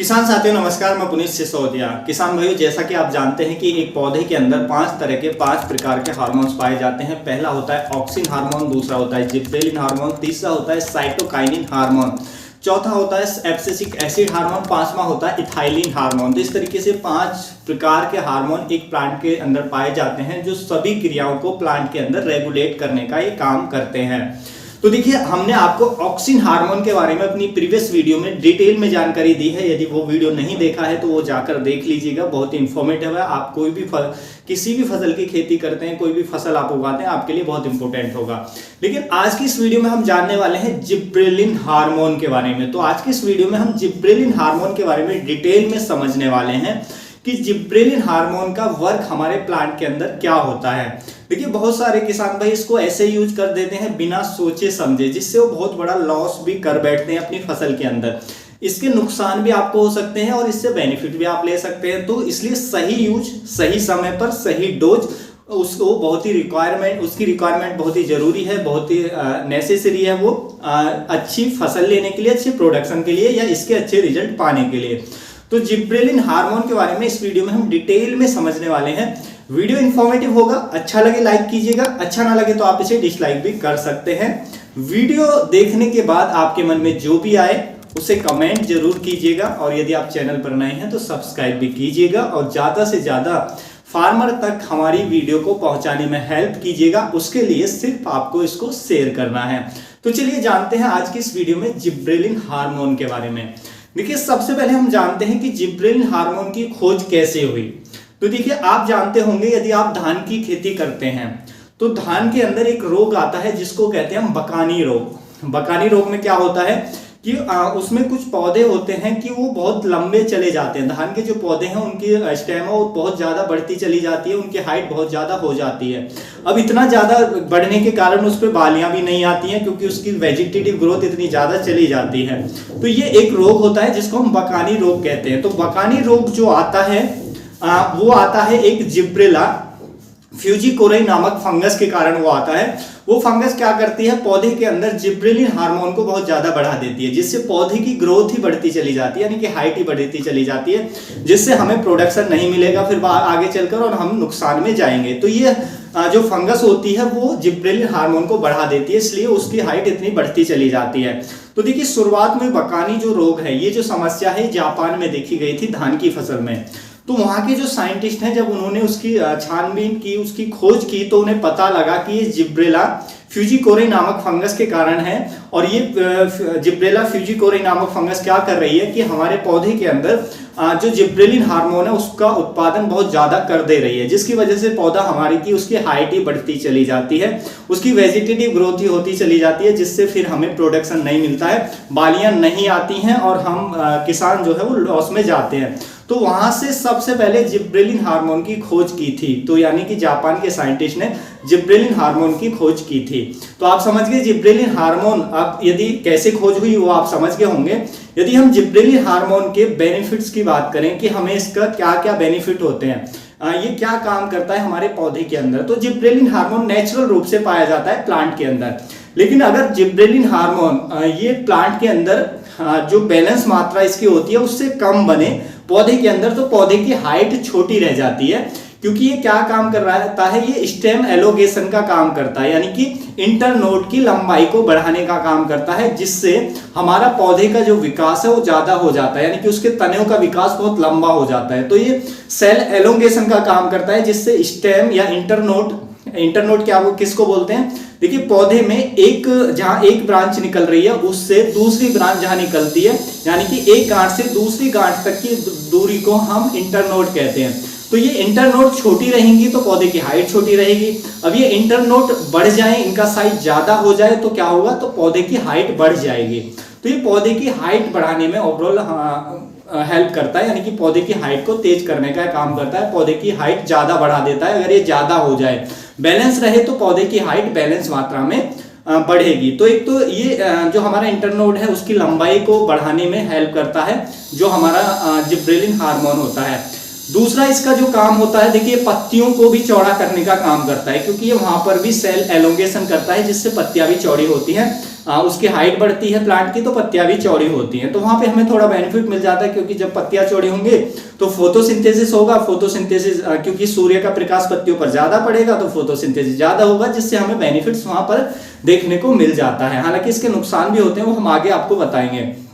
किसान साथियों नमस्कार, मैं पुनीत सिसोदिया। किसान भाइयों, जैसा कि आप जानते हैं कि एक पौधे के अंदर 5 प्रकार के हार्मोन्स पाए जाते हैं। पहला होता है ऑक्सिन हार्मोन, दूसरा होता है जिब्रेलिन हार्मोन, तीसरा होता है साइटोकाइनिन हार्मोन, चौथा होता है एब्सिसिक एसिड हार्मोन, पांचवा होता है इथाइलिन हार्मोन। तो इस तरीके से 5 प्रकार के हार्मोन एक प्लांट के अंदर पाए जाते हैं जो सभी क्रियाओं को प्लांट के अंदर रेगुलेट करने का ये काम करते हैं। तो देखिए, हमने आपको ऑक्सिन हार्मोन के बारे में अपनी प्रीवियस वीडियो में डिटेल में जानकारी दी है। यदि वो वीडियो नहीं देखा है तो वो जाकर देख लीजिएगा, बहुत ही इंफॉर्मेटिव है। आप कोई भी किसी भी फसल की खेती करते हैं, कोई भी फसल आप उगाते हैं, आपके लिए बहुत इंपॉर्टेंट होगा। लेकिन आज की इस वीडियो में हम जानने वाले हैं जिब्रेलिन हार्मोन के बारे में। तो आज की इस वीडियो में हम जिब्रेलिन हार्मोन के बारे में डिटेल में समझने वाले हैं कि जिब्रेलिन हार्मोन का वर्क हमारे प्लांट के अंदर क्या होता है। देखिए, बहुत सारे किसान भाई इसको ऐसे यूज कर देते हैं बिना सोचे समझे, जिससे वो बहुत बड़ा लॉस भी कर बैठते हैं अपनी फसल के अंदर। इसके नुकसान भी आपको हो सकते हैं और इससे बेनिफिट भी आप ले सकते हैं। तो इसलिए सही यूज, सही समय पर सही डोज, उसको बहुत ही उसकी रिक्वायरमेंट बहुत ही जरूरी है, बहुत ही नेसेसरी है वो अच्छी फसल लेने के लिए, अच्छी प्रोडक्शन के लिए या इसके अच्छे रिजल्ट पाने के लिए। तो जिब्रेलिन हार्मोन के बारे में इस वीडियो में हम डिटेल में समझने वाले हैं। वीडियो इंफॉर्मेटिव होगा, अच्छा लगे लाइक कीजिएगा, अच्छा ना लगे तो आप इसे डिसलाइक भी कर सकते हैं। वीडियो देखने के बाद आपके मन में जो भी आए उसे कमेंट जरूर कीजिएगा, और यदि आप चैनल पर नए हैं तो सब्सक्राइब भी कीजिएगा और ज्यादा से ज्यादा फार्मर तक हमारी वीडियो को पहुंचाने में हेल्प कीजिएगा। उसके लिए सिर्फ आपको इसको शेयर करना है। तो चलिए जानते हैं आज की इस वीडियो में जिब्रेलिन हार्मोन के बारे में। देखिए, सबसे पहले हम जानते हैं कि जिब्रेलिन हार्मोन की खोज कैसे हुई। तो देखिए, आप जानते होंगे यदि आप धान की खेती करते हैं तो धान के अंदर एक रोग आता है जिसको कहते हैं हम बकानी रोग। बकानी रोग में क्या होता है कि उसमें कुछ पौधे होते हैं कि वो बहुत लंबे चले जाते हैं। धान के जो पौधे हैं उनकी स्टेम वो बहुत ज्यादा बढ़ती चली जाती है, उनकी हाइट बहुत ज्यादा हो जाती है। अब इतना ज्यादा बढ़ने के कारण उस पर बालियां भी नहीं आती हैं, क्योंकि उसकी वेजिटेटिव ग्रोथ इतनी ज्यादा चली जाती है। तो ये एक रोग होता है जिसको हम बकानी रोग कहते हैं। तो बकानी रोग जो आता है वो आता है एक जिब्रेला फ्यूजिकोराई नामक फंगस के कारण वो आता है। वो फंगस क्या करती है, पौधे के अंदर जिब्रेलिन हार्मोन को बहुत ज्यादा बढ़ा देती है, जिससे पौधे की ग्रोथ ही बढ़ती चली जाती है, यानी कि हाइट ही बढ़ती चली जाती है, जिससे हमें प्रोडक्शन नहीं मिलेगा फिर आगे चलकर और हम नुकसान में जाएंगे। तो ये जो फंगस होती है वो जिब्रेलिन हार्मोन को बढ़ा देती है, इसलिए उसकी हाइट इतनी बढ़ती चली जाती है। तो देखिए, शुरुआत में बकानी जो रोग है, ये जो समस्या है जापान में देखी गई थी धान की फसल में। तो वहां के जो साइंटिस्ट हैं, जब उन्होंने उसकी छानबीन की, उसकी खोज की, तो उन्हें पता लगा कि ये जिब्रेला फ्यूजिकोराई नामक फंगस के कारण है। और ये जिब्रेला फ्यूजिकोराई नामक फंगस क्या कर रही है कि हमारे पौधे के अंदर जो जिब्रेलिन हार्मोन है उसका उत्पादन बहुत ज्यादा कर दे रही है, जिसकी वजह से पौधा हमारी की उसकी हाइट ही बढ़ती चली जाती है, उसकी वेजिटेटिव ग्रोथ ही होती चली जाती है, जिससे फिर हमें प्रोडक्शन नहीं मिलता है, बालियां नहीं आती हैं और हम किसान जो है वो लॉस में जाते हैं। तो वहां से सबसे पहले जिब्रेलिन हार्मोन की खोज की थी। तो यानी कि जापान के साइंटिस्ट ने जिब्रेलिन हार्मोन की खोज की थी। तो आप समझ गए जिब्रेलिन हार्मोन अब यदि कैसे खोज हुई वो आप समझ गए होंगे। यदि हम जिब्रेलिन हार्मोन के बेनिफिट्स की बात करें कि हमें इसका क्या क्या बेनिफिट होते हैं, ये क्या काम करता है हमारे पौधे के अंदर, तो जिब्रेलिन हार्मोन नेचुरल रूप से पाया जाता है प्लांट के अंदर। लेकिन अगर जिब्रेलिन हार्मोन ये प्लांट के अंदर जो बैलेंस मात्रा इसकी होती है उससे कम बने पौधे के अंदर, तो पौधे की हाइट छोटी रह जाती है। क्योंकि ये क्या काम कर रहा है, ये स्टेम एलोगेशन का काम करता है, यानी कि इंटरनोड की लंबाई को बढ़ाने का काम करता है, जिससे हमारा पौधे का जो विकास है वो ज्यादा हो जाता है, यानी कि उसके तनों का विकास बहुत लंबा हो जाता है। तो ये सेल एलोंगेशन का काम करता है, जिससे स्टेम या इंटरनोड क्या वो किसको बोलते हैं, देखिए पौधे में जहां एक ब्रांच निकल रही है उससे दूसरी ब्रांच जहां निकलती है, यानी कि एक गांठ से दूसरी गांठ तक की दूरी को हम इंटरनोड कहते हैं। तो ये इंटरनोड छोटी रहेंगी तो पौधे की हाइट छोटी रहेगी। अब ये इंटरनोड बढ़ जाए, इनका साइज ज्यादा हो जाए तो क्या होगा, तो पौधे की हाइट बढ़ जाएगी। तो ये पौधे की हाइट बढ़ाने में ओवरऑल हेल्प करता है, यानी कि पौधे की हाइट को तेज करने का काम करता है, पौधे की हाइट ज्यादा बढ़ा देता है। अगर ये ज्यादा हो जाए, बैलेंस रहे, तो पौधे की हाइट बैलेंस मात्रा में बढ़ेगी। तो एक तो ये जो हमारा इंटरनोड है उसकी लंबाई को बढ़ाने में हेल्प करता है, जो हमारा जिब्रेलिन हार्मोन होता है। दूसरा इसका जो काम होता है, देखिए पत्तियों को भी चौड़ा करने का काम करता है, क्योंकि ये वहां पर भी सेल एलोंगेशन करता है, जिससे पत्तियां भी चौड़ी होती हैं, उसकी हाइट बढ़ती है प्लांट की, तो पत्तियां भी चौड़ी होती हैं। तो वहां पे हमें थोड़ा बेनिफिट मिल जाता है, क्योंकि जब पत्तियां चौड़ी होंगे तो फोटोसिंथेसिस होगा। फोटोसिंथेसिस क्योंकि सूर्य का प्रकाश पत्तियों पर ज्यादा पड़ेगा तो फोटोसिंथेसिस ज्यादा होगा, जिससे हमें बेनिफिट्स वहां पर देखने को मिल जाता है। हालांकि इसके नुकसान भी होते हैं, वो हम आगे आपको बताएंगे।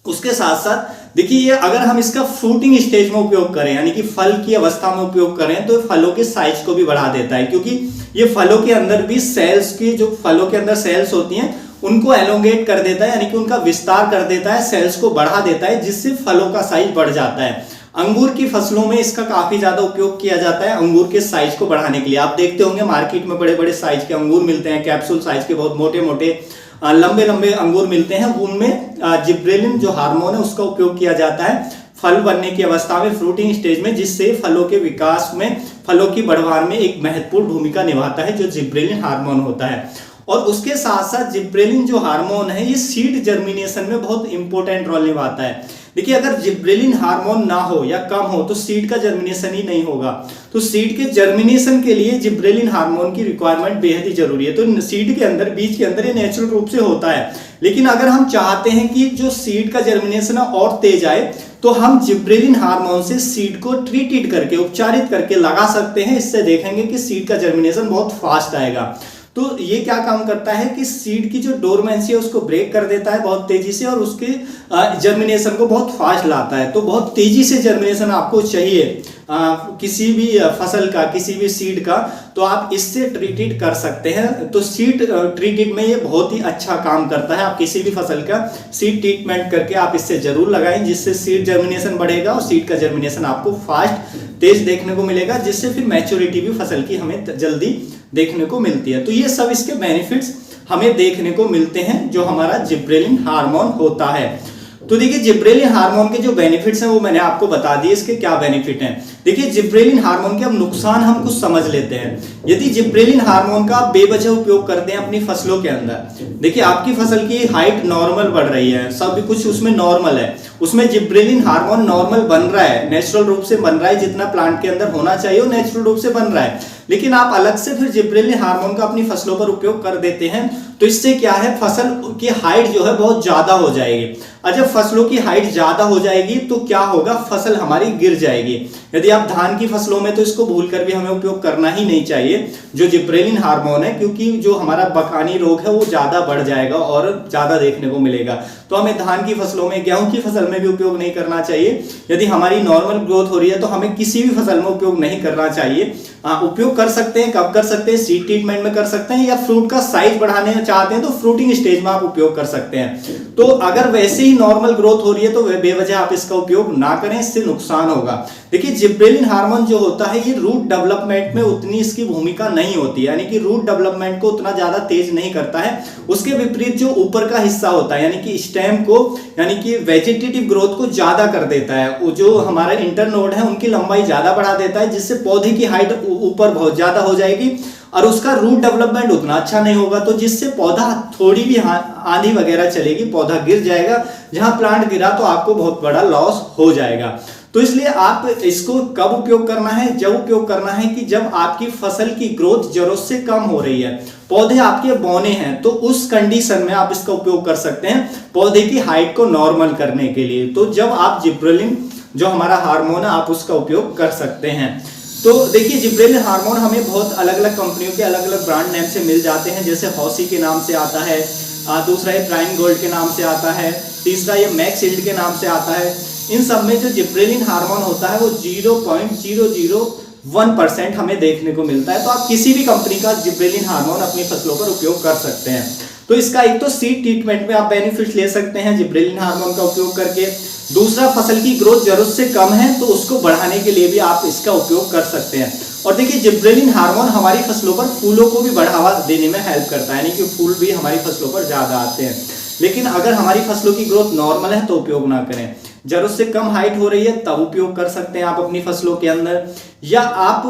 उसके साथ साथ देखिए, ये अगर हम इसका फ्रूटिंग स्टेज में उपयोग करें, यानी कि फल की अवस्था में उपयोग करें, तो फलों के साइज को भी बढ़ा देता है, क्योंकि ये फलों के अंदर भी सेल्स की, जो फलों के अंदर सेल्स होती हैं उनको एलोंगेट कर देता है, यानी कि उनका विस्तार कर देता है, सेल्स को बढ़ा देता है, जिससे फलों का साइज बढ़ जाता है। अंगूर की फसलों में इसका काफी ज्यादा उपयोग किया जाता है अंगूर के साइज को बढ़ाने के लिए। आप देखते होंगे मार्केट में बड़े बड़े साइज के अंगूर मिलते हैं, कैप्सूल साइज के, बहुत मोटे मोटे लंबे लंबे अंगूर मिलते हैं। उनमें जिब्रेलिन जो हार्मोन है उसका उपयोग किया जाता है फल बनने की अवस्था में, फ्रूटिंग स्टेज में, जिससे फलों के विकास में, फलों की बढ़वार में एक महत्वपूर्ण भूमिका निभाता है, जो जिब्रेलिन हार्मोन होता है। और उसके साथ साथ जिब्रेलिन जो हार्मोन है ये सीड जर्मिनेशन में बहुत इंपॉर्टेंट रोल निभाता है। देखिए, अगर जिब्रेलिन हार्मोन ना हो या कम हो तो सीड का जर्मिनेशन ही नहीं होगा। तो सीड के जर्मिनेशन के लिए जिब्रेलिन हार्मोन की रिक्वायरमेंट बेहद ही जरूरी है। तो सीड के अंदर, बीज के अंदर ये नेचुरल रूप से होता है, लेकिन अगर हम चाहते हैं कि जो सीड का जर्मिनेशन है और तेज आए, तो हम जिब्रेलिन हार्मोन से सीड को ट्रीटेड करके, उपचारित करके लगा सकते हैं। इससे देखेंगे कि सीड का जर्मिनेशन बहुत फास्ट आएगा। तो ये क्या काम करता है कि सीड की जो डोरमेंसी है उसको ब्रेक कर देता है बहुत तेजी से, और उसके जर्मिनेशन को बहुत फास्ट लाता है। तो बहुत तेजी से जर्मिनेशन आपको चाहिए किसी भी फसल का, किसी भी सीड का, तो आप इससे ट्रीटेड कर सकते हैं। तो सीड ट्रीटेड में ये बहुत ही अच्छा काम करता है। आप किसी भी फसल का सीड ट्रीटमेंट करके आप इससे जरूर लगाएं, जिससे सीड जर्मिनेशन बढ़ेगा और सीड का जर्मिनेशन आपको फास्ट, तेज देखने को मिलेगा, जिससे फिर मैच्योरिटी भी फसल की हमें जल्दी देखने को मिलती है। तो ये सब इसके बेनिफिट्स हमें देखने को मिलते हैं जो हमारा जिब्रेलिन हार्मोन होता है। तो देखिए, जिब्रेलिन हार्मोन के जो बेनिफिट्स हैं वो मैंने आपको बता दिए। इसके क्या बेनिफिट हैं, देखिए जिब्रेलिन हार्मोन के अब नुकसान हम कुछ समझ लेते हैं। यदि जिब्रेलिन हार्मोन का आप बेवजह उपयोग करते हैं अपनी फसलों के अंदर, देखिए आपकी फसल की हाइट नॉर्मल बढ़ रही है, सब कुछ उसमें नॉर्मल है, उसमें जिब्रेलिन हार्मोन नॉर्मल बन रहा है, नेचुरल रूप से बन रहा है, जितना प्लांट के अंदर होना चाहिए वो नेचुरल रूप से बन रहा है, लेकिन आप अलग से फिर जिब्रेलिन हार्मोन का अपनी फसलों पर उपयोग कर देते हैं, तो इससे क्या है, फसल की हाइट जो है बहुत ज्यादा हो जाएगी। और जब फसलों की हाइट ज्यादा हो जाएगी तो क्या होगा, फसल हमारी गिर जाएगी। यदि आप धान की फसलों में, तो इसको भूलकर भी हमें उपयोग करना ही नहीं चाहिए जो जिब्रेलिन हार्मोन है, क्योंकि जो हमारा बकानी रोग है वो ज्यादा बढ़ जाएगा और ज्यादा देखने को मिलेगा। तो हमें धान की फसलों में, गेहूं की फसल में भी उपयोग नहीं करना चाहिए। यदि हमारी नॉर्मल ग्रोथ हो रही है तो हमें किसी भी फसल में उपयोग नहीं करना चाहिए। उपयोग कर सकते हैं, कब कर सकते हैं, सीड ट्रीटमेंट में कर सकते हैं, या फ्रूट का साइज बढ़ाने चाहते हैं तो फ्रूटिंग स्टेज में आप उपयोग कर सकते हैं। तो अगर वैसे ही नॉर्मल ग्रोथ हो रही है तो बेवजह आप इसका उपयोग ना करें, इससे नुकसान होगा। देखिए जिब्रेलिन हार्मोन जो होता है ये रूट डेवलपमेंट में उतनी इसकी भूमिका नहीं होती, यानी कि रूट डेवलपमेंट को उतना ज्यादा तेज नहीं करता है। उसके विपरीत जो ऊपर का हिस्सा होता है, यानी कि स्टेम को, यानी कि वेजिटेटिव ग्रोथ को ज्यादा कर देता है। वो जो हमारा इंटरनोड है उनकी लंबाई ज्यादा बढ़ा देता है, जिससे पौधे की हाइट ऊपर बहुत ज्यादा हो जाएगी और उसका रूट डेवलपमेंट उतना अच्छा नहीं होगा, तो जिससे पौधा, थोड़ी भी आंधी वगैरह चलेगी पौधा गिर जाएगा। जहां प्लांट गिरा तो आपको बहुत बड़ा लॉस हो जाएगा। तो इसलिए आप इसको कब उपयोग करना है, जब उपयोग करना है कि जब आपकी फसल की ग्रोथ जरूरत से कम हो रही है, पौधे आपके बौने हैं, तो उस कंडीशन में आप इसका उपयोग कर सकते हैं पौधे की हाइट को नॉर्मल करने के लिए। तो जब आप जिब्रेलिन जो हमारा हार्मोन है आप उसका उपयोग कर सकते हैं। तो देखिए जिब्रेलिन हार्मोन हमें बहुत अलग अलग कंपनियों के अलग अलग ब्रांड नेम से मिल जाते हैं, जैसे हॉसी के नाम से आता है, दूसरा ये प्राइम गोल्ड के नाम से आता है, तीसरा ये मैक्सशील्ड के नाम से आता है। इन सब में जो जिब्रेलिन हार्मोन होता है वो 0.001% हमें देखने को मिलता है। तो आप किसी भी कंपनी का जिब्रेलिन हार्मोन अपनी फसलों पर उपयोग कर सकते हैं। तो इसका एक तो सीड ट्रीटमेंट में आप बेनिफिट ले सकते हैं जिब्रेलिन हार्मोन का उपयोग करके, दूसरा फसल की ग्रोथ जरूरत से कम है तो उसको बढ़ाने के लिए भी आप इसका उपयोग कर सकते हैं। और देखिए जिब्रेलिन हार्मोन हमारी फसलों पर फूलों को भी बढ़ावा देने में हेल्प करता है, यानी कि फूल भी हमारी फसलों पर ज्यादा आते हैं। लेकिन अगर हमारी फसलों की ग्रोथ नॉर्मल है तो उपयोग ना करें, जरूरत से कम हाइट हो रही है तब उपयोग कर सकते हैं आप अपनी फसलों के अंदर, या आप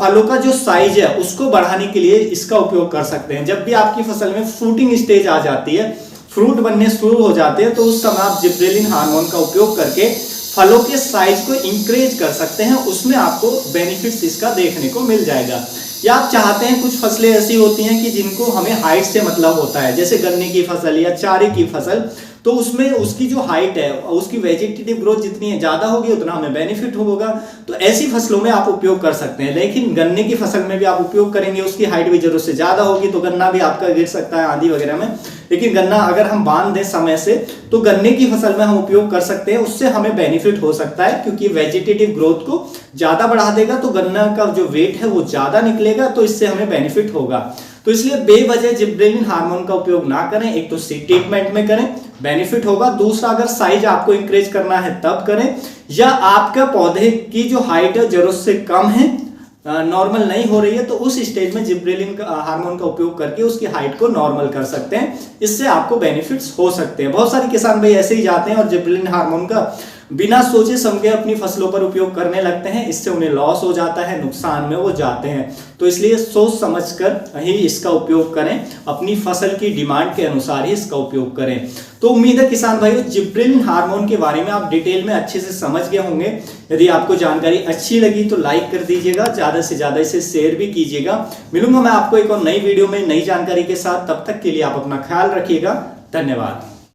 फलों का जो साइज है उसको बढ़ाने के लिए इसका उपयोग कर सकते हैं। जब भी आपकी फसल में फ्रूटिंग स्टेज आ जाती है, फ्रूट बनने शुरू हो जाते हैं, तो उस समय आप जिब्रेलिन हार्मोन का उपयोग करके फलों के साइज को इंक्रीज कर सकते हैं, उसमें आपको बेनिफिट्स इसका देखने को मिल जाएगा। या आप चाहते हैं कुछ फसलें ऐसी होती हैं कि जिनको हमें हाइट से मतलब होता है, जैसे गन्ने की फसल या चारे की फसल, तो उसमें उसकी जो हाइट है, उसकी वेजिटेटिव ग्रोथ जितनी है ज़्यादा होगी उतना हमें बेनिफिट होगा। तो ऐसी फसलों में आप उपयोग कर सकते हैं। लेकिन गन्ने की फसल में भी आप उपयोग करेंगे, उसकी हाइट भी जरूरत से ज़्यादा होगी तो गन्ना भी आपका गिर सकता है आंधी वगैरह में। लेकिन गन्ना अगर हम बांध दें समय से तो गन्ने की फसल में हम उपयोग कर सकते हैं, उससे हमें बेनिफिट हो सकता है क्योंकि वेजिटेटिव ग्रोथ को ज़्यादा बढ़ा देगा, तो गन्ना का जो वेट है वो ज़्यादा निकलेगा, तो इससे हमें बेनिफिट होगा। तो इसलिए बेवजह जिब्रेलिन हार्मोन का उपयोग ना करें। एक तो सीड ट्रीटमेंट में करें, बेनिफिट होगा। दूसरा, अगर साइज आपको इंक्रीज करना है तब करें, या आपका पौधे की जो हाइट है जरूरत से कम है, नॉर्मल नहीं हो रही है, तो उस स्टेज में जिब्रेलिन हार्मोन का उपयोग करके उसकी हाइट को नॉर्मल कर सकते हैं। इससे आपको बेनिफिट्स हो सकते हैं। बहुत सारे किसान भाई ऐसे ही जाते हैं और जिब्रेलिन हार्मोन का बिना सोचे समझे अपनी फसलों पर उपयोग करने लगते हैं, इससे उन्हें लॉस हो जाता है, नुकसान में वो जाते हैं। तो इसलिए सोच समझकर ही इसका उपयोग करें, अपनी फसल की डिमांड के अनुसार ही इसका उपयोग करें। तो उम्मीद है किसान भाइयों जिब्रेलिन हार्मोन के बारे में आप डिटेल में अच्छे से समझ गए होंगे। यदि आपको जानकारी अच्छी लगी तो लाइक कर दीजिएगा, ज्यादा से ज्यादा इसे शेयर भी कीजिएगा। मिलूंगा मैं आपको एक और नई वीडियो में नई जानकारी के साथ, तब तक के लिए आप अपना ख्याल रखिएगा। धन्यवाद।